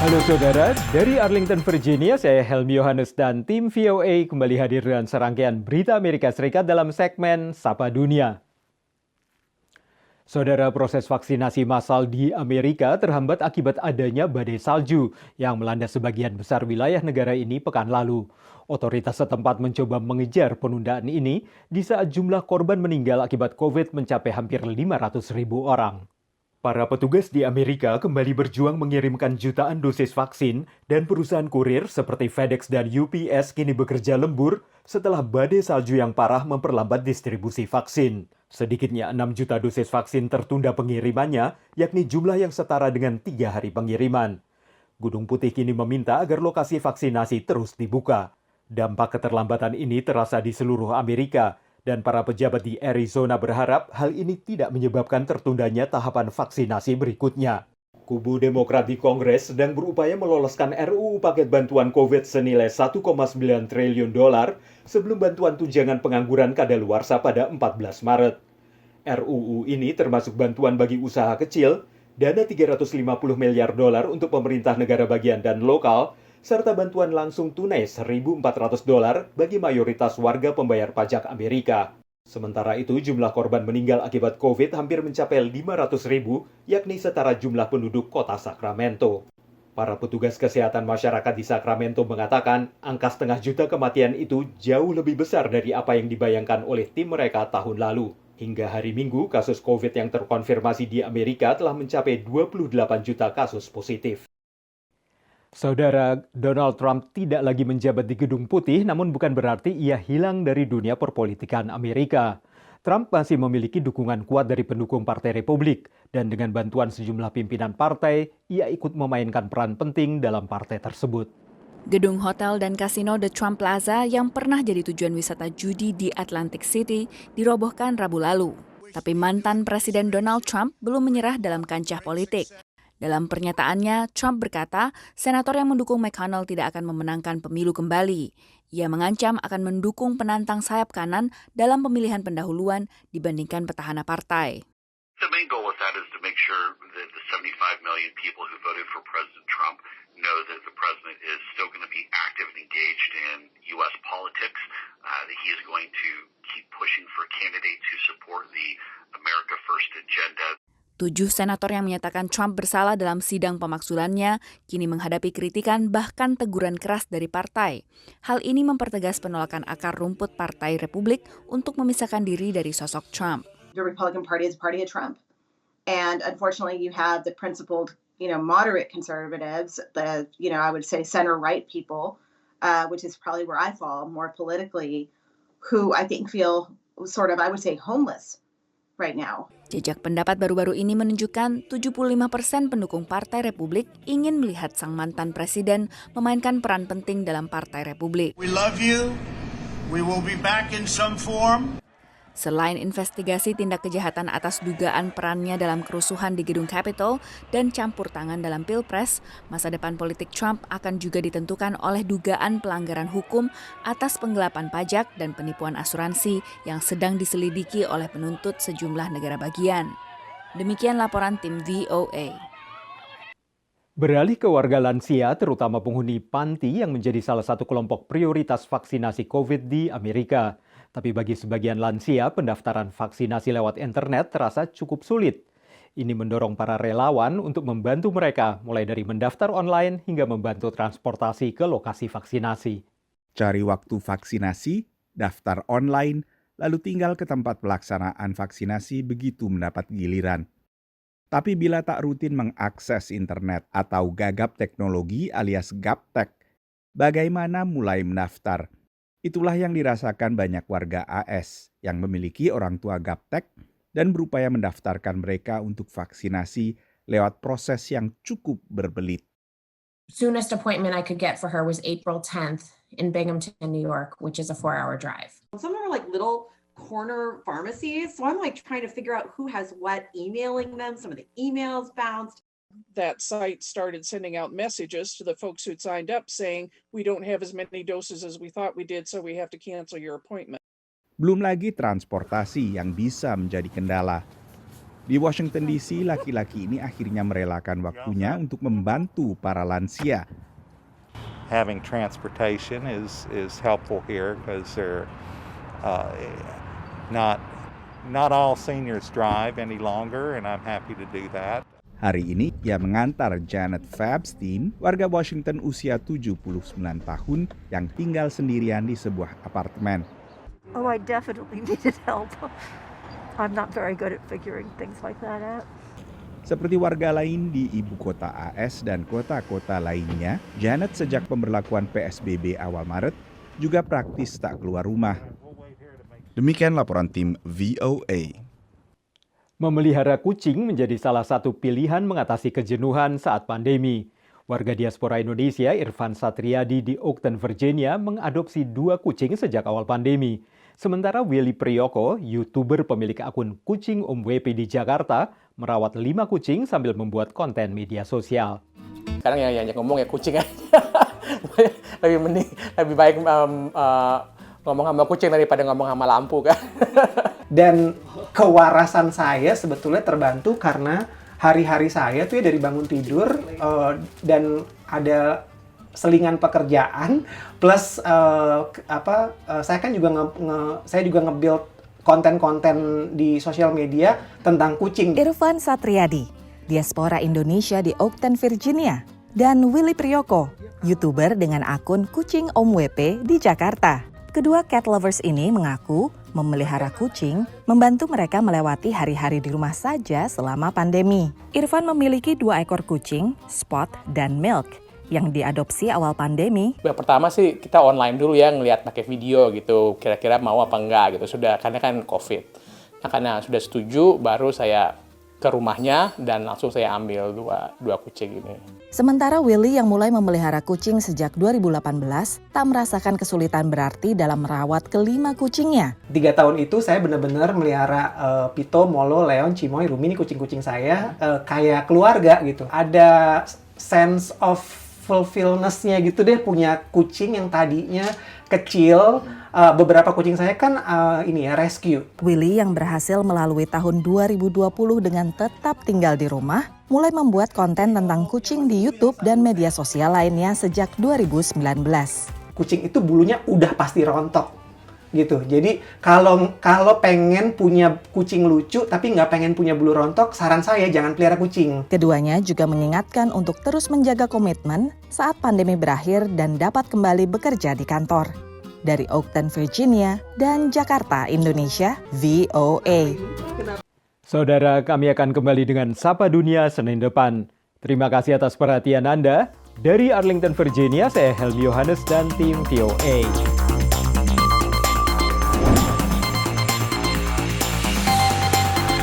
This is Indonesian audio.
Halo saudara, dari Arlington, Virginia, saya Helmi Yohanes dan tim VOA kembali hadir dengan serangkaian berita Amerika Serikat dalam segmen Sapa Dunia. Saudara, proses vaksinasi massal di Amerika terhambat akibat adanya badai salju yang melanda sebagian besar wilayah negara ini pekan lalu. Otoritas setempat mencoba mengejar penundaan ini di saat jumlah korban meninggal akibat COVID mencapai hampir 500.000 orang. Para petugas di Amerika kembali berjuang mengirimkan jutaan dosis vaksin dan perusahaan kurir seperti FedEx dan UPS kini bekerja lembur setelah badai salju yang parah memperlambat distribusi vaksin. Sedikitnya 6 juta dosis vaksin tertunda pengirimannya, yakni jumlah yang setara dengan 3 hari pengiriman. Gunung Putih kini meminta agar lokasi vaksinasi terus dibuka. Dampak keterlambatan ini terasa di seluruh Amerika, dan para pejabat di Arizona berharap hal ini tidak menyebabkan tertundanya tahapan vaksinasi berikutnya. Kubu Demokrat di Kongres sedang berupaya meloloskan RUU paket bantuan COVID senilai 1,9 triliun dolar sebelum bantuan tunjangan pengangguran kadaluarsa pada 14 Maret. RUU ini termasuk bantuan bagi usaha kecil, dana 350 miliar dolar untuk pemerintah negara bagian dan lokal, serta bantuan langsung tunai 1.400 dolar bagi mayoritas warga pembayar pajak Amerika. Sementara itu, jumlah korban meninggal akibat COVID hampir mencapai 500.000, yakni setara jumlah penduduk kota Sacramento. Para petugas kesehatan masyarakat di Sacramento mengatakan angka 500.000 kematian itu jauh lebih besar dari apa yang dibayangkan oleh tim mereka tahun lalu. Hingga hari Minggu, kasus COVID yang terkonfirmasi di Amerika telah mencapai 28 juta kasus positif. Saudara, Donald Trump tidak lagi menjabat di Gedung Putih, namun bukan berarti ia hilang dari dunia perpolitikan Amerika. Trump masih memiliki dukungan kuat dari pendukung Partai Republik, dan dengan bantuan sejumlah pimpinan partai, ia ikut memainkan peran penting dalam partai tersebut. Gedung hotel dan kasino The Trump Plaza yang pernah jadi tujuan wisata judi di Atlantic City dirobohkan Rabu lalu. Tapi mantan Presiden Donald Trump belum menyerah dalam kancah politik. Dalam pernyataannya, Trump berkata senator yang mendukung McConnell tidak akan memenangkan pemilu kembali. Ia mengancam akan mendukung penantang sayap kanan dalam pemilihan pendahuluan dibandingkan petahana partai. The main goal with that is to make sure that the 75 million people who voted for President Trump know that the president is still going to be active and engaged in U.S. politics, that he is going to keep pushing for candidates who support the America First agenda. 7 senator yang menyatakan Trump bersalah dalam sidang pemaksulannya kini menghadapi kritikan bahkan teguran keras dari partai. Hal ini mempertegas penolakan akar rumput Partai Republik untuk memisahkan diri dari sosok Trump. The Republican Party is a party of Trump. And unfortunately you have the principled, moderate conservatives, I would say center-right people, which is probably where I fall more politically, who I think feel sort of, I would say, homeless right now. Jejak pendapat baru-baru ini menunjukkan 75% pendukung Partai Republik ingin melihat sang mantan presiden memainkan peran penting dalam Partai Republik. We love you. We will be back in some form. Selain investigasi tindak kejahatan atas dugaan perannya dalam kerusuhan di Gedung Capitol dan campur tangan dalam Pilpres, masa depan politik Trump akan juga ditentukan oleh dugaan pelanggaran hukum atas penggelapan pajak dan penipuan asuransi yang sedang diselidiki oleh penuntut sejumlah negara bagian. Demikian laporan tim VOA. Beralih ke warga lansia, terutama penghuni panti yang menjadi salah satu kelompok prioritas vaksinasi COVID di Amerika. Tapi bagi sebagian lansia, pendaftaran vaksinasi lewat internet terasa cukup sulit. Ini mendorong para relawan untuk membantu mereka, mulai dari mendaftar online hingga membantu transportasi ke lokasi vaksinasi. Cari waktu vaksinasi, daftar online, lalu tinggal ke tempat pelaksanaan vaksinasi begitu mendapat giliran. Tapi bila tak rutin mengakses internet atau gagap teknologi alias gaptek, bagaimana mulai mendaftar? Itulah yang dirasakan banyak warga AS yang memiliki orang tua gaptek dan berupaya mendaftarkan mereka untuk vaksinasi lewat proses yang cukup berbelit. Soonest appointment I could get for her was April 10th in Binghamton, New York, which is a 4-hour drive. Some are like little corner pharmacies, so I'm like trying to figure out who has what, emailing them. Some of the emails bounced. That site started sending out messages to the folks who'd signed up saying, we don't have as many doses as we thought we did, so we have to cancel your appointment. Belum lagi transportasi yang bisa menjadi kendala. Di Washington DC, laki-laki ini akhirnya merelakan waktunya untuk membantu para lansia. Having transportation is helpful here because they're not all seniors drive any longer, and I'm happy to do that. Hari ini, ia mengantar Janet Fabstein, warga Washington usia 79 tahun yang tinggal sendirian di sebuah apartemen. Oh, I definitely needed help. I'm not very good at figuring things like that out. Seperti warga lain di ibu kota AS dan kota-kota lainnya, Janet sejak pemberlakuan PSBB awal Maret juga praktis tak keluar rumah. Demikian laporan tim VOA. Memelihara kucing menjadi salah satu pilihan mengatasi kejenuhan saat pandemi. Warga diaspora Indonesia Irfan Satriadi di Oakton, Virginia mengadopsi 2 kucing sejak awal pandemi. Sementara Willy Priyoko, YouTuber pemilik akun Kucing Om WP di Jakarta, merawat 5 kucing sambil membuat konten media sosial. Sekarang yang ngomong ya kucing aja. lebih baik ngomong sama kucing daripada ngomong sama lampu kan. Dan kewarasan saya sebetulnya terbantu karena hari-hari saya tuh ya dari bangun tidur dan ada selingan pekerjaan plus saya kan juga saya juga nge-build konten-konten di sosial media tentang kucing. Irfan Satriadi, diaspora Indonesia di Oakton, Virginia, dan Willy Priyoko, YouTuber dengan akun Kucing Om WP di Jakarta. Kedua cat lovers ini mengaku memelihara kucing membantu mereka melewati hari-hari di rumah saja selama pandemi. Irfan memiliki 2 ekor kucing, Spot dan Milk, yang diadopsi awal pandemi. Yang pertama sih kita online dulu ya, ngelihat pakai video gitu, kira-kira mau apa enggak gitu. Sudah, karena kan COVID. Nah karena sudah setuju, baru saya ke rumahnya dan langsung saya ambil dua kucing ini. Sementara Willy yang mulai memelihara kucing sejak 2018 tak merasakan kesulitan berarti dalam merawat ke-5 kucingnya. 3 tahun itu saya benar-benar melihara Pito, Molo, Leon, Cimoy, Rumi, ini kucing-kucing saya kayak keluarga gitu. Ada sense of fulfillness-nya gitu deh, punya kucing yang tadinya kecil. Beberapa kucing saya kan rescue. Willy yang berhasil melalui tahun 2020 dengan tetap tinggal di rumah, mulai membuat konten tentang kucing di YouTube dan media sosial lainnya sejak 2019. Kucing itu bulunya udah pasti rontok gitu. Jadi kalau pengen punya kucing lucu tapi nggak pengen punya bulu rontok, saran saya jangan pelihara kucing. Keduanya juga mengingatkan untuk terus menjaga komitmen saat pandemi berakhir dan dapat kembali bekerja di kantor. Dari Oakton, Virginia, dan Jakarta, Indonesia, VOA. Saudara, kami akan kembali dengan Sapa Dunia Senin depan. Terima kasih atas perhatian Anda. Dari Arlington, Virginia, saya Helmi Yohanes dan tim VOA.